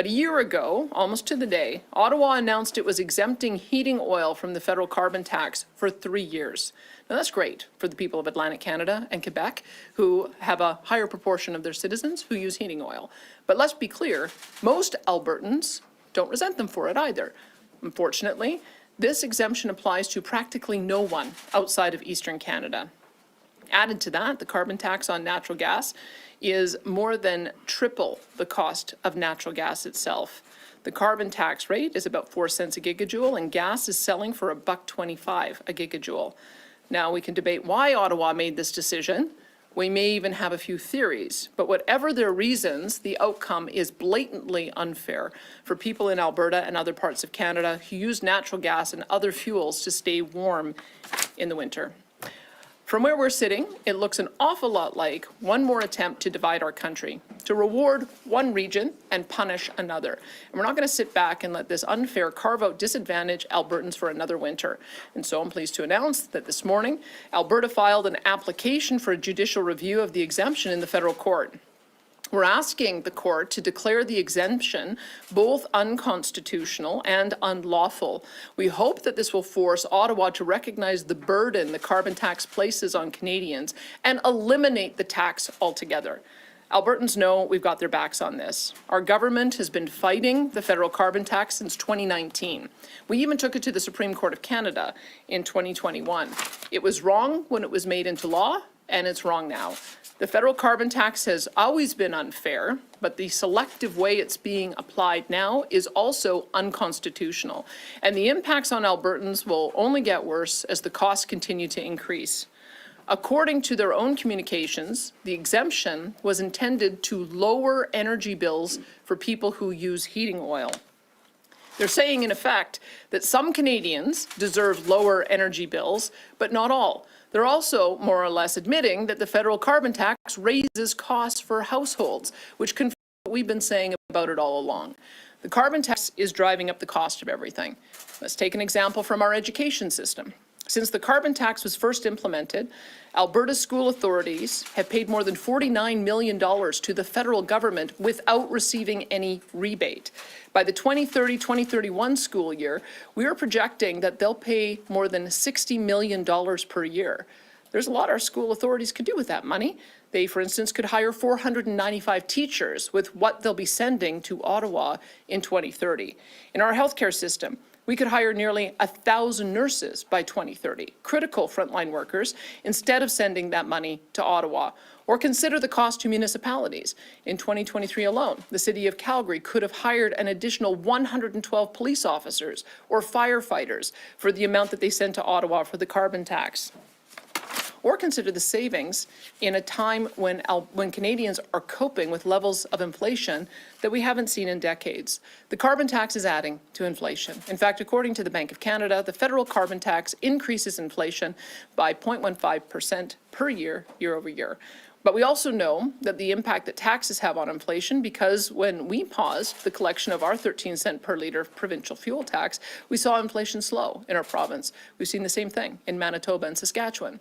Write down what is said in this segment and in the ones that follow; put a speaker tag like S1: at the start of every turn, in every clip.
S1: But a year ago, almost to the day, Ottawa announced it was exempting heating oil from the federal carbon tax for 3 years. Now that's great for the people of Atlantic Canada and Quebec, who have a higher proportion of their citizens who use heating oil. But let's be clear, most Albertans don't resent them for it either. Unfortunately, this exemption applies to practically no one outside of Eastern Canada. Added to that, the carbon tax on natural gas is more than triple the cost of natural gas itself. The carbon tax rate is about 4 cents a gigajoule, and gas is selling for $1.25 a gigajoule. Now, we can debate why Ottawa made this decision. We may even have a few theories, but whatever their reasons, the outcome is blatantly unfair for people in Alberta and other parts of Canada who use natural gas and other fuels to stay warm in the winter. From where we're sitting, it looks an awful lot like one more attempt to divide our country, to reward one region and punish another. And we're not going to sit back and let this unfair carve-out disadvantage Albertans for another winter. And so I'm pleased to announce that this morning, Alberta filed an application for a judicial review of the exemption in the federal court. We're asking the court to declare the exemption both unconstitutional and unlawful. We hope that this will force Ottawa to recognize the burden the carbon tax places on Canadians and eliminate the tax altogether. Albertans know we've got their backs on this. Our government has been fighting the federal carbon tax since 2019. We even took it to the Supreme Court of Canada in 2021. It was wrong when it was made into law, and it's wrong now. The federal carbon tax has always been unfair, but the selective way it's being applied now is also unconstitutional. And the impacts on Albertans will only get worse as the costs continue to increase. According to their own communications, the exemption was intended to lower energy bills for people who use heating oil. They're saying, in effect, that some Canadians deserve lower energy bills, but not all. They're also more or less admitting that the federal carbon tax raises costs for households, which confirms what we've been saying about it all along. The carbon tax is driving up the cost of everything. Let's take an example from our education system. Since the carbon tax was first implemented, Alberta school authorities have paid more than $49 million to the federal government without receiving any rebate. By the 2030-2031 school year, we are projecting that they'll pay more than $60 million per year. There's a lot our school authorities could do with that money. They, for instance, could hire 495 teachers with what they'll be sending to Ottawa in 2030. In our healthcare system, we could hire nearly 1,000 nurses by 2030, critical frontline workers, instead of sending that money to Ottawa. Or consider the cost to municipalities. In 2023 alone, the City of Calgary could have hired an additional 112 police officers or firefighters for the amount that they sent to Ottawa for the carbon tax. Or consider the savings in a time when Canadians are coping with levels of inflation that we haven't seen in decades. The carbon tax is adding to inflation. In fact, according to the Bank of Canada, the federal carbon tax increases inflation by 0.15% per year, year over year. But we also know that the impact that taxes have on inflation, because when we paused the collection of our 13-cent per litre provincial fuel tax, we saw inflation slow in our province. We've seen the same thing in Manitoba and Saskatchewan.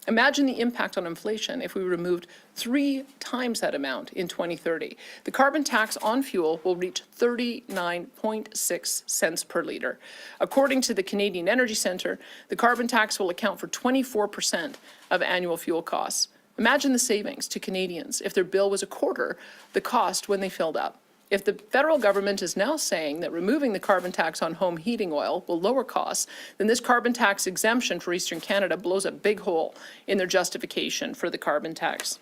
S1: Imagine the impact on inflation if we removed 3 times that amount in 2030. The carbon tax on fuel will reach 39.6 cents per litre. According to the Canadian Energy Centre, the carbon tax will account for 24% of annual fuel costs. Imagine the savings to Canadians if their bill was a quarter the cost when they filled up. If the federal government is now saying that removing the carbon tax on home heating oil will lower costs, then this carbon tax exemption for Eastern Canada blows a big hole in their justification for the carbon tax.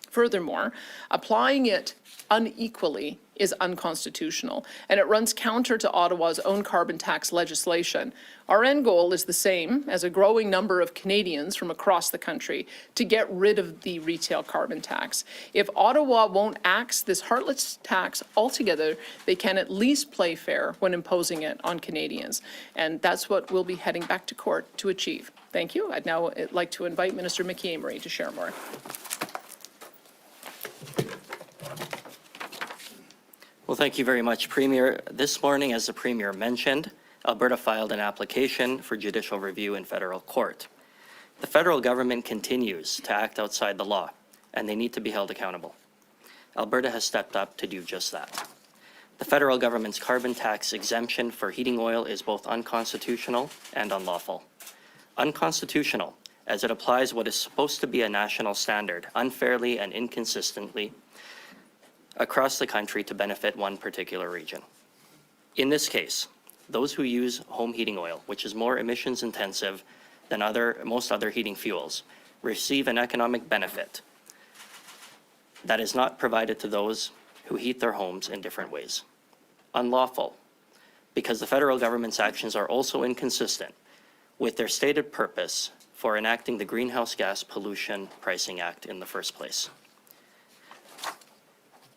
S1: Furthermore, applying it unequally is unconstitutional, and it runs counter to Ottawa's own carbon tax legislation. Our end goal is the same as a growing number of Canadians from across the country to get rid of the retail carbon tax. If Ottawa won't axe this heartless tax altogether, they can at least play fair when imposing it on Canadians, and that's what we'll be heading back to court to achieve. Thank you. I'd now like to invite Minister Mickey Amery to share more.
S2: Well, thank you very much, Premier. This morning, as the Premier mentioned, Alberta filed an application for judicial review in federal court. The federal government continues to act outside the law, and they need to be held accountable. Alberta has stepped up to do just that. The federal government's carbon tax exemption for heating oil is both unconstitutional and unlawful. Unconstitutional, as it applies what is supposed to be a national standard unfairly and inconsistently across the country to benefit one particular region. In this case, those who use home heating oil, which is more emissions intensive than most other heating fuels, receive an economic benefit that is not provided to those who heat their homes in different ways. Unlawful, because the federal government's actions are also inconsistent with their stated purpose for enacting the Greenhouse Gas Pollution Pricing Act in the first place.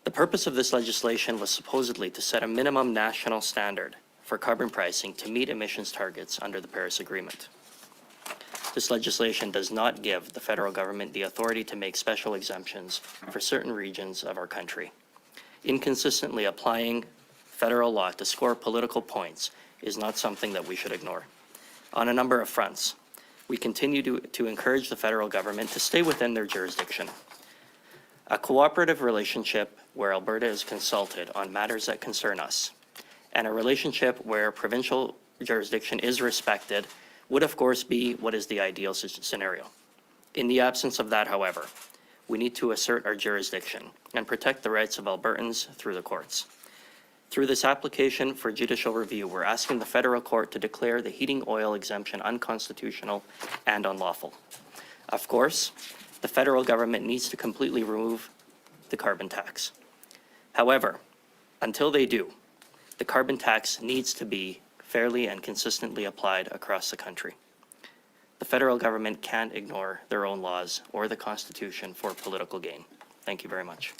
S2: The purpose of this legislation was supposedly to set a minimum national standard for carbon pricing to meet emissions targets under the Paris Agreement. This legislation does not give the federal government the authority to make special exemptions for certain regions of our country. Inconsistently applying federal law to score political points is not something that we should ignore. On a number of fronts, we continue to encourage the federal government to stay within their jurisdiction. A cooperative relationship where Alberta is consulted on matters that concern us, and a relationship where provincial jurisdiction is respected would of course be what is the ideal scenario. In the absence of that, however, we need to assert our jurisdiction and protect the rights of Albertans through the courts. Through this application for judicial review, we're asking the federal court to declare the heating oil exemption unconstitutional and unlawful. Of course, the federal government needs to completely remove the carbon tax. However, until they do, the carbon tax needs to be fairly and consistently applied across the country. The federal government can't ignore their own laws or the Constitution for political gain. Thank you very much.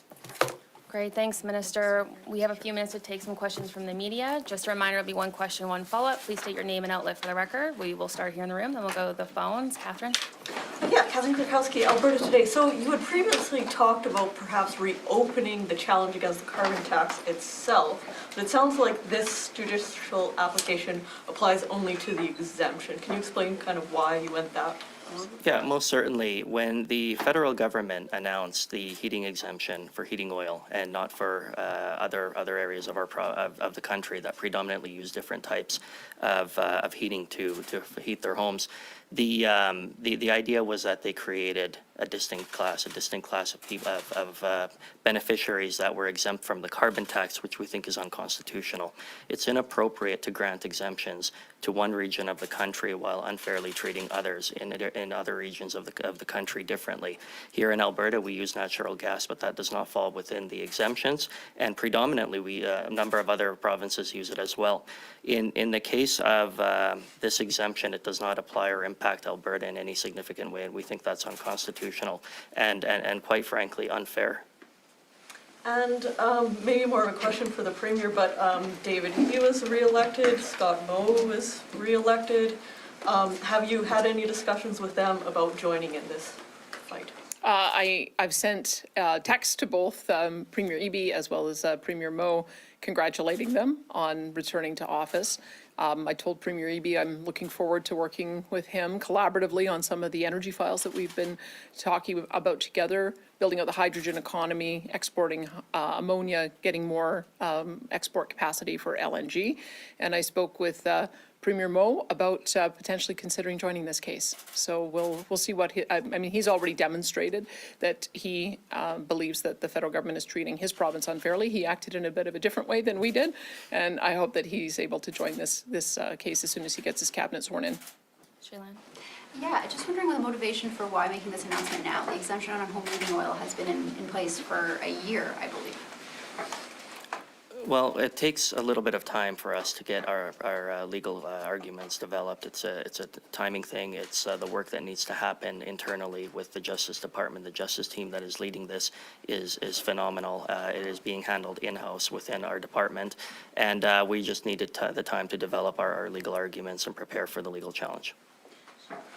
S3: Great, thanks, Minister. We have a few minutes to take some questions from the media. Just a reminder, it'll be one question, one follow-up. Please state your name and outlet for the record. We will start here in the room, then we'll go to the phones. Catherine?
S4: Yeah, Catherine Krakowski, Alberta Today. So you had previously talked about perhaps reopening the challenge against the carbon tax itself, but it sounds like this judicial application applies only to the exemption. Can you explain kind of why you went that?
S2: Yeah, most certainly. When the federal government announced the heating exemption for heating oil and not for other areas of of the country that predominantly use different types of heating to heat their homes, the idea was that they created a distinct class of beneficiaries that were exempt from the carbon tax, which we think is unconstitutional. It's inappropriate to grant exemptions to one region of the country while unfairly treating others in other regions of the country differently. Here in Alberta, we use natural gas, but that does not fall within the exemptions, and predominantly a number of other provinces use it as well. In the case of this exemption, it does not apply or impact Alberta in any significant way, and we think that's unconstitutional and quite frankly unfair.
S4: And maybe more of a question for the Premier, but David Eby was re-elected, Scott Moe was re-elected. Have you had any discussions with them about joining in this fight?
S1: I've sent text to both Premier Eby as well as Premier Moe congratulating them on returning to office. I told Premier Eby I'm looking forward to working with him collaboratively on some of the energy files that we've been talking about together, building out the hydrogen economy, exporting ammonia, getting more export capacity for LNG. And I spoke with Premier Moe about potentially considering joining this case. So we'll see what I mean, he's already demonstrated that he believes that the federal government is treating his province unfairly. He acted in a bit of a different way than we did, and I hope that he's able to join this case as soon as he gets his cabinet sworn in.
S3: Shailen?
S5: Yeah, just wondering what the motivation for why making this announcement now. The exemption on home heating oil has been in place for a year, I believe.
S2: Well, it takes a little bit of time for us to get our legal arguments developed. It's a timing thing. It's the work that needs to happen internally with the Justice Department. The Justice team that is leading this is phenomenal. It is being handled in-house within our department, and we just needed the time to develop our legal arguments and prepare for the legal challenge.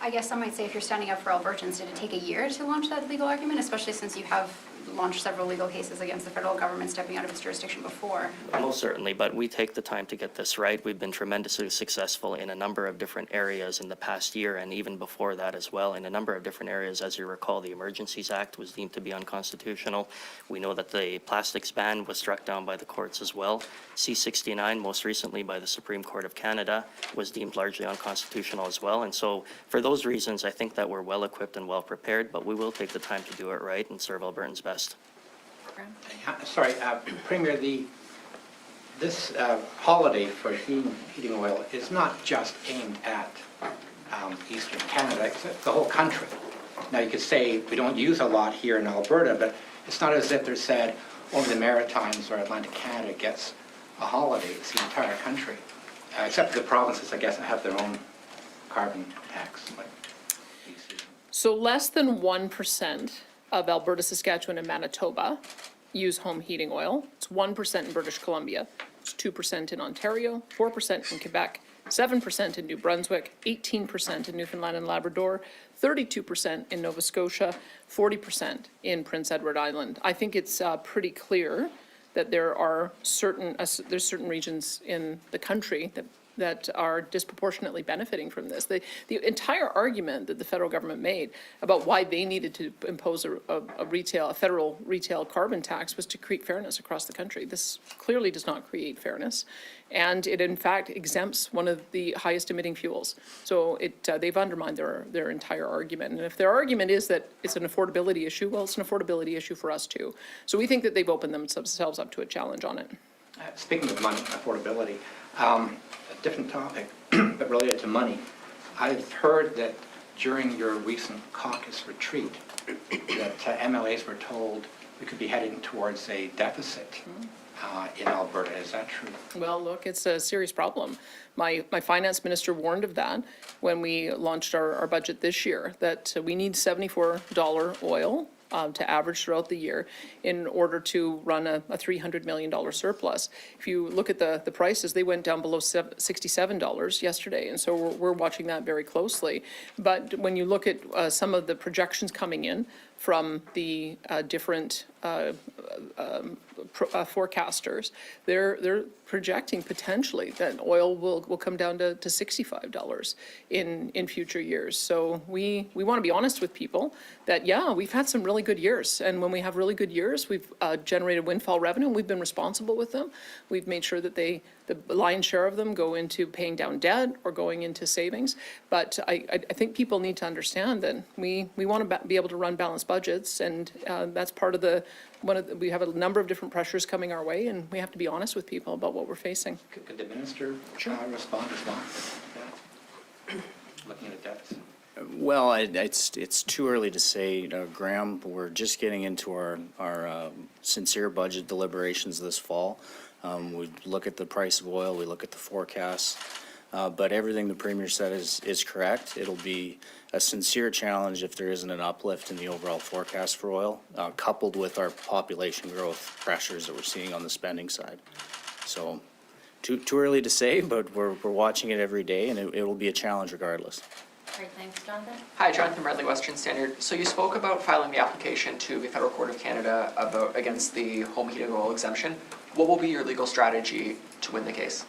S5: I guess some might say if you're standing up for Albertans, did it take a year to launch that legal argument, especially since you have launched several legal cases against the federal government stepping out of its jurisdiction before.
S2: Most certainly, but we take the time to get this right. We've been tremendously successful in a number of different areas in the past year and even before that as well. In a number of different areas, as you recall, the Emergencies Act was deemed to be unconstitutional. We know that the plastics ban was struck down by the courts as well. C-69, most recently by the Supreme Court of Canada, was deemed largely unconstitutional as well. And so for those reasons, I think that we're well equipped and well prepared, but we will take the time to do it right and serve Albertans best.
S6: Sorry, Premier, this holiday for heating oil is not just aimed at Eastern Canada, it's the whole country. Now, you could say we don't use a lot here in Alberta, but it's not as if they're said only the Maritimes or Atlantic Canada gets a holiday. It's the entire country, except for the provinces, I guess, that have their own carbon tax, like BC.
S1: So less than 1% of Alberta, Saskatchewan, and Manitoba use home heating oil. It's 1% in British Columbia. It's 2% in Ontario, 4% in Quebec, 7% in New Brunswick, 18% in Newfoundland and Labrador, 32% in Nova Scotia, 40% in Prince Edward Island. I think it's pretty clear that there are there's certain regions in the country that are disproportionately benefiting from this. The entire argument that the federal government made about why they needed to impose a federal retail carbon tax was to create fairness across the country. This clearly does not create fairness, and it in fact exempts one of the highest emitting fuels. So they've undermined their entire argument. And if their argument is that it's an affordability issue, well, it's an affordability issue for us too. So we think that they've opened themselves up to a challenge on it.
S6: Speaking of money, affordability, a different topic, but related to money. I've heard that during your recent caucus retreat, that MLAs were told we could be heading towards a deficit in Alberta. Is that true?
S1: Well, look, it's a serious problem. My finance minister warned of that when we launched our budget this year, that we need $74 oil to average throughout the year in order to run a $300 million surplus. If you look at the prices, they went down below $67 yesterday, and so we're watching that very closely. But when you look at some of the projections coming in from the different forecasters, they're projecting potentially that oil will come down to $65 in future years. So we want to be honest with people that, yeah, we've had some really good years. And when we have really good years, we've generated windfall revenue, and we've been responsible with them. We've made sure that the lion's share of them go into paying down debt or going into savings. But I think people need to understand that we want to be able to run balanced budgets, and that's part of we have a number of different pressures coming our way, and we have to be honest with people about what we're facing.
S6: Could the minister respond as well? Yeah. Looking at a deficit.
S7: Well, it's too early to say, Graham. We're just getting into our sincere budget deliberations this fall. We look at the price of oil, we look at the forecasts, but everything the Premier said is correct. It'll be a sincere challenge if there isn't an uplift in the overall forecast for oil, coupled with our population growth pressures that we're seeing on the spending side. So, too early to say, but we're watching it every day, and it will be a challenge regardless.
S3: Great, thanks, Jonathan.
S8: Hi, Jonathan Bradley, Western Standard. So you spoke about filing the application to the Federal Court of Canada against the home heating oil exemption. What will be your legal strategy to win the case?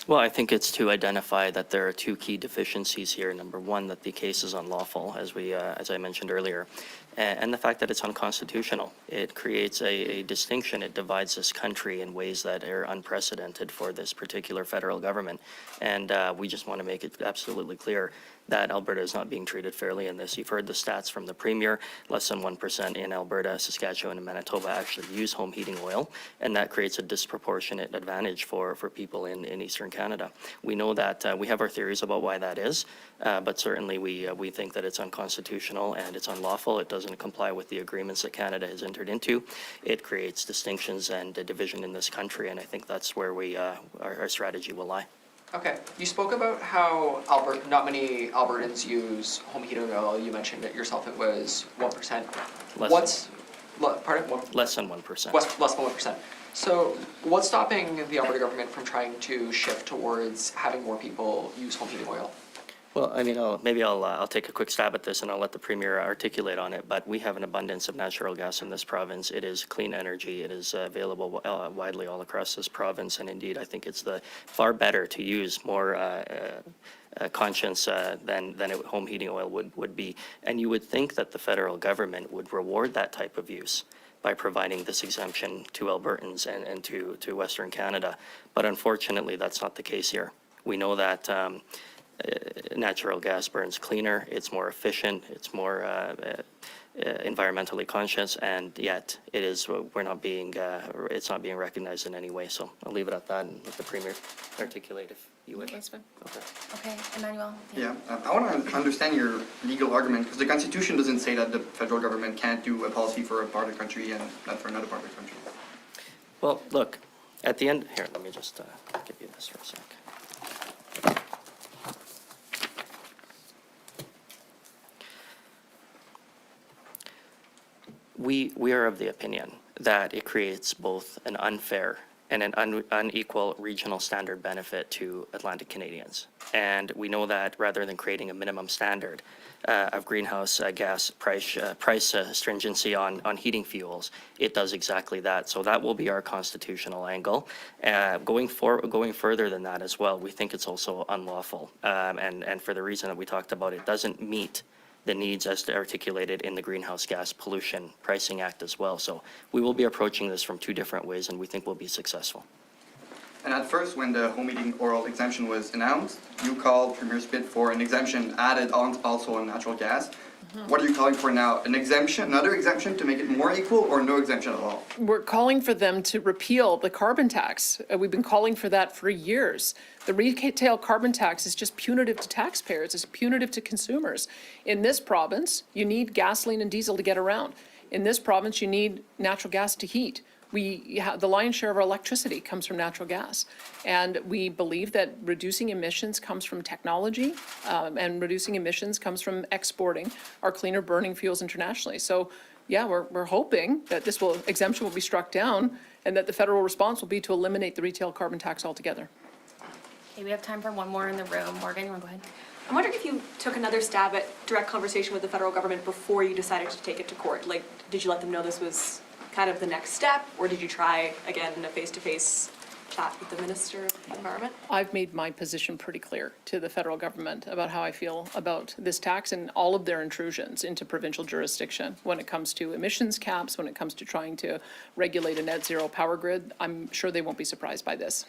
S2: Well, I think it's to identify that there are two key deficiencies here. Number one, that the case is unlawful, as I mentioned earlier, and the fact that it's unconstitutional. It creates a distinction. It divides this country in ways that are unprecedented for this particular federal government. And we just want to make it absolutely clear that Alberta is not being treated fairly in this. You've heard the stats from the Premier. Less than 1% in Alberta, Saskatchewan, and Manitoba actually use home heating oil, and that creates a disproportionate advantage for people in Eastern Canada. We know that we have our theories about why that is, but certainly we think that it's unconstitutional and it's unlawful. It doesn't comply with the agreements that Canada has entered into. It creates distinctions and a division in this country, and I think that's where our strategy will lie.
S8: Okay, you spoke about how not many Albertans use home heating oil. You mentioned it yourself, it was 1%. Pardon?
S2: Less than 1%.
S8: Less than 1%. So what's stopping the Alberta government from trying to shift towards having more people use home heating oil?
S2: Well, I mean, I'll take a quick stab at this and I'll let the Premier articulate on it, but we have an abundance of natural gas in this province. It is clean energy. It is available widely all across this province, and indeed, I think it's far better to use more conscience than home heating oil would be. And you would think that the federal government would reward that type of use by providing this exemption to Albertans and to Western Canada. But unfortunately, that's not the case here. We know that natural gas burns cleaner, it's more efficient, it's more environmentally conscious, and yet it's not being recognized in any way. So I'll leave it at that and let the Premier articulate if you would.
S1: That's fine.
S2: Okay.
S3: Okay, Emmanuel?
S9: Yeah, I want to understand your legal argument, because the Constitution doesn't say that the federal government can't do a policy for a part of the country and not for another part of the country.
S2: Well, look, at the end, here, let me just give you this for a sec. We are of the opinion that it creates both an unfair and an unequal regional standard benefit to Atlantic Canadians. And we know that rather than creating a minimum standard of greenhouse gas price stringency on heating fuels, it does exactly that. So that will be our constitutional angle. Going further than that as well, we think it's also unlawful. And for the reason that we talked about, it doesn't meet the needs as articulated in the Greenhouse Gas Pollution Pricing Act as well. So we will be approaching this from two different ways, and we think we'll be successful.
S9: And at first, when the home heating oil exemption was announced, you called Premier Smith for an exemption added on also on natural gas. What are you calling for now? An exemption, another exemption to make it more equal, or no exemption at all?
S1: We're calling for them to repeal the carbon tax. We've been calling for that for years. The retail carbon tax is just punitive to taxpayers. It's punitive to consumers. In this province, you need gasoline and diesel to get around. In this province, you need natural gas to heat. The lion's share of our electricity comes from natural gas. And we believe that reducing emissions comes from technology, and reducing emissions comes from exporting our cleaner burning fuels internationally. So yeah, we're hoping that this exemption will be struck down and that the federal response will be to eliminate the retail carbon tax altogether.
S3: Okay, we have time for one more in the room. Morgan, you want to go ahead?
S4: I'm wondering if you took another stab at direct conversation with the federal government before you decided to take it to court. Like, did you let them know this was kind of the next step, or did you try, again, in a face-to-face chat with the Minister of the Environment?
S1: I've made my position pretty clear to the federal government about how I feel about this tax and all of their intrusions into provincial jurisdiction when it comes to emissions caps, when it comes to trying to regulate a net zero power grid. I'm sure they won't be surprised by this.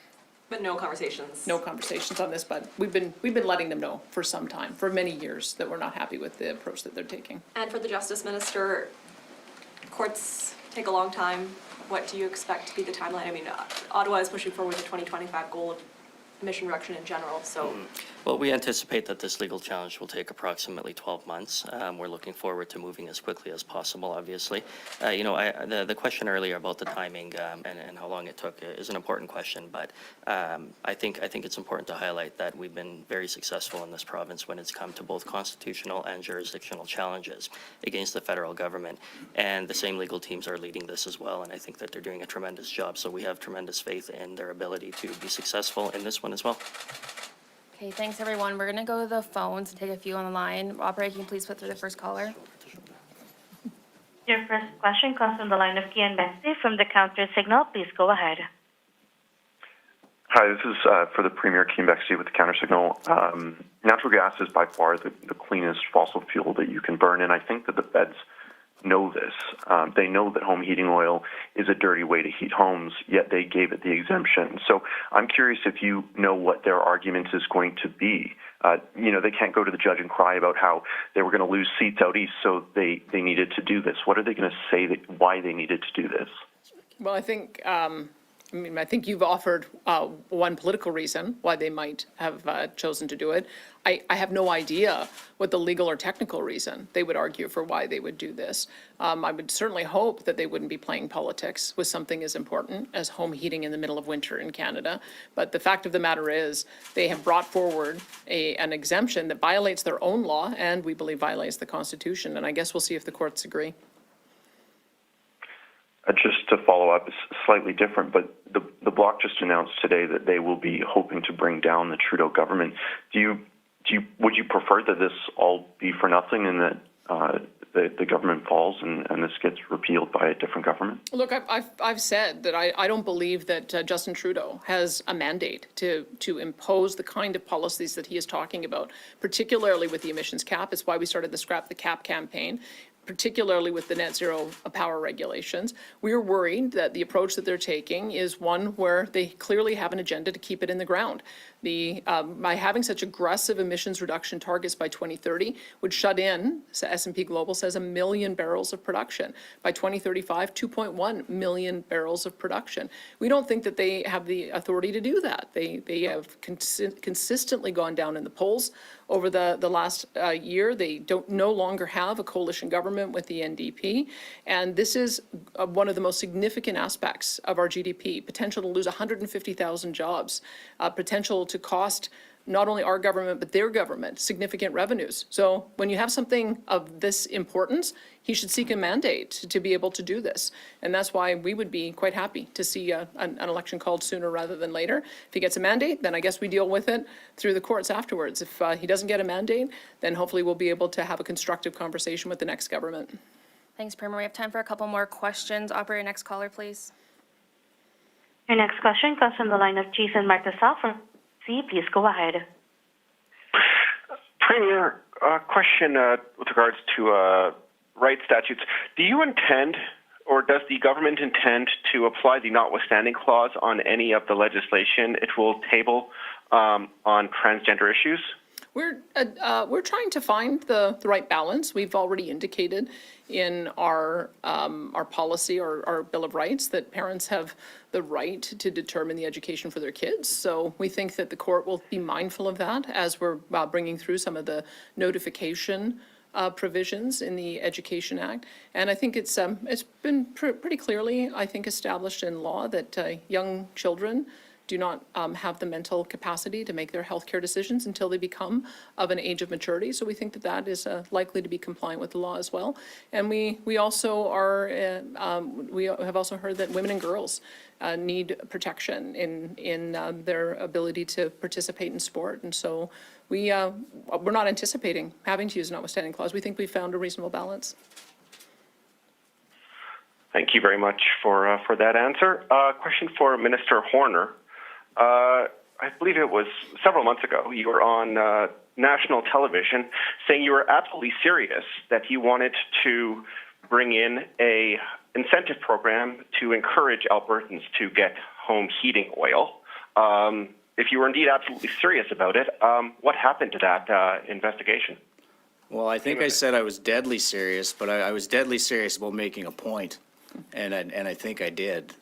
S4: But no conversations?
S1: No conversations on this, but we've been letting them know for some time, for many years, that we're not happy with the approach that they're taking.
S4: And for the Justice Minister, courts take a long time. What do you expect to be the timeline? I mean, Ottawa is pushing forward the 2025 goal of emission reduction in general, so.
S2: Well, we anticipate that this legal challenge will take approximately 12 months. We're looking forward to moving as quickly as possible, obviously. The question earlier about the timing and how long it took is an important question, but I think it's important to highlight that we've been very successful in this province when it's come to both constitutional and jurisdictional challenges against the federal government, and the same legal teams are leading this as well, and I think that they're doing a tremendous job, so we have tremendous faith in their ability to be successful in this one as well.
S3: Okay, thanks, everyone. We're going to go to the phones and take a few on the line. Operator, can you please put through the first caller?
S10: Your first question comes from the line of Kian Bexley from the Counter Signal. Please go ahead.
S11: Hi, this is for the Premier Kian Bexley with the Counter Signal. Natural gas is by far the cleanest fossil fuel that you can burn, and I think that the feds know this. They know that home heating oil is a dirty way to heat homes, yet they gave it the exemption. So I'm curious if you know what their argument is going to be. They can't go to the judge and cry about how they were going to lose seats out east, so they needed to do this. What are they going to say why they needed to do this?
S1: Well, I think you've offered one political reason why they might have chosen to do it. I have no idea what the legal or technical reason they would argue for why they would do this. I would certainly hope that they wouldn't be playing politics with something as important as home heating in the middle of winter in Canada. But the fact of the matter is they have brought forward an exemption that violates their own law and we believe violates the Constitution. And I guess we'll see if the courts agree.
S11: Just to follow up, it's slightly different, but the Bloc just announced today that they will be hoping to bring down the Trudeau government. Do would you prefer that this all be for nothing and that the government falls and this gets repealed by a different government?
S1: Look, I've said that I don't believe that Justin Trudeau has a mandate to impose the kind of policies that he is talking about, particularly with the emissions cap. It's why we started the Scrap the Cap campaign, particularly with the net zero power regulations. We're worried that the approach that they're taking is one where they clearly have an agenda to keep it in the ground. By having such aggressive emissions reduction targets by 2030 would shut in, so S&P Global says, 1 million barrels of production. By 2035, 2.1 million barrels of production. We don't think that they have the authority to do that. They have consistently gone down in the polls over the last year. They no longer have a coalition government with the NDP. And this is one of the most significant aspects of our GDP, potential to lose 150,000 jobs, potential to cost not only our government, but their government significant revenues. So when you have something of this importance, he should seek a mandate to be able to do this. And that's why we would be quite happy to see an election called sooner rather than later. If he gets a mandate, then I guess we deal with it through the courts afterwards. If he doesn't get a mandate, then hopefully we'll be able to have a constructive conversation with the next government.
S3: Thanks, Premier. We have time for a couple more questions. Operator, next caller, please.
S10: Your next question comes from the line of Jason Martesau from C. Please go ahead.
S12: Premier, question with regards to rights statutes. Do you intend, or does the government intend to apply the notwithstanding clause on any of the legislation it will table on transgender issues?
S1: We're trying to find the right balance. We've already indicated in our policy, our Bill of Rights, that parents have the right to determine the education for their kids. So we think that the court will be mindful of that as we're bringing through some of the notification provisions in the Education Act. And I think it's been pretty clearly, I think, established in law that young children do not have the mental capacity to make their healthcare decisions until they become of an age of maturity. So we think that that is likely to be compliant with the law as well. And we also are, we have also heard that women and girls need protection in their ability to participate in sport. And so we're not anticipating having to use a notwithstanding clause. We think we've found a reasonable balance.
S12: Thank you very much for that answer. Question for Minister Horner. I believe it was several months ago, you were on national television saying you were absolutely serious that you wanted to bring in a incentive program to encourage Albertans to get home heating oil. If you were indeed absolutely serious about it, what happened to that investigation?
S7: Well, I think I said I was deadly serious, but I was deadly serious about making a point, and I think I did.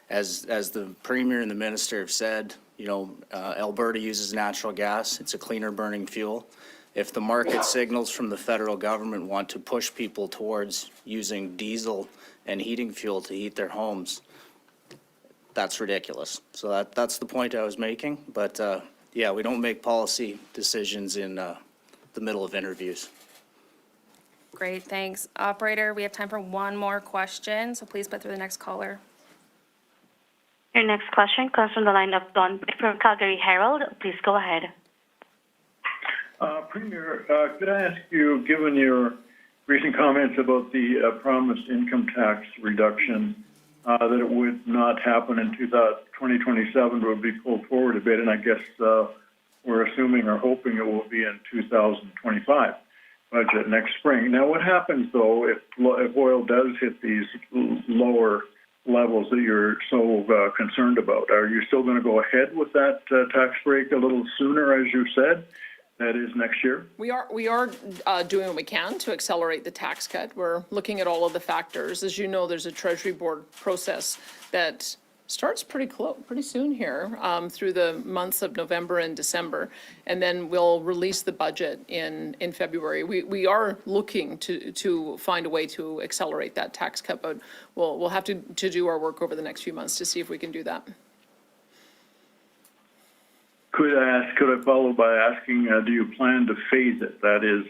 S7: As the Premier and the Minister have said, you know, Alberta uses natural gas. It's a cleaner burning fuel. If the market signals from the federal government want to push people towards using diesel and heating fuel to heat their homes, that's ridiculous. So that's the point I was making. But yeah, we don't make policy decisions in the middle of interviews.
S3: Great, thanks. Operator, we have time for one more question, so please put through the next caller.
S10: Your next question comes from the line of Don from Calgary Herald. Please go ahead.
S13: Premier, could I ask you, given your recent comments about the promised income tax reduction, that it would not happen in 2027, but would be pulled forward a bit, and I guess we're assuming or hoping it will be in 2025 budget next spring. Now, what happens, though, if oil does hit these lower levels that you're so concerned about? Are you still going to go ahead with that tax break a little sooner, as you said? That is next year?
S1: We are doing what we can to accelerate the tax cut. We're looking at all of the factors. As you know, there's a Treasury Board process that starts pretty soon here, through the months of November and December, and then we'll release the budget in February. We are looking to find a way to accelerate that tax cut, but we'll have to do our work over the next few months to see if we can do that.
S13: Could I follow by asking, do you plan to phase it? That is,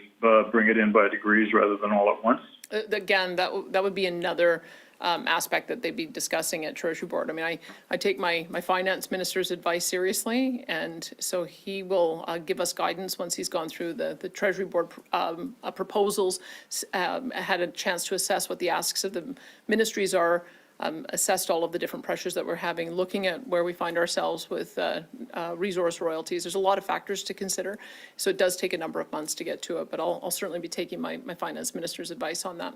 S13: bring it in by degrees rather than all at once?
S1: Again, that would be another aspect that they'd be discussing at Treasury Board. I mean, I take my finance minister's advice seriously, and so he will give us guidance once he's gone through the Treasury Board proposals, had a chance to assess what the asks of the ministries are, assessed all of the different pressures that we're having, looking at where we find ourselves with resource royalties. There's a lot of factors to consider, so it does take a number of months to get to it, but I'll certainly be taking my finance minister's advice on that.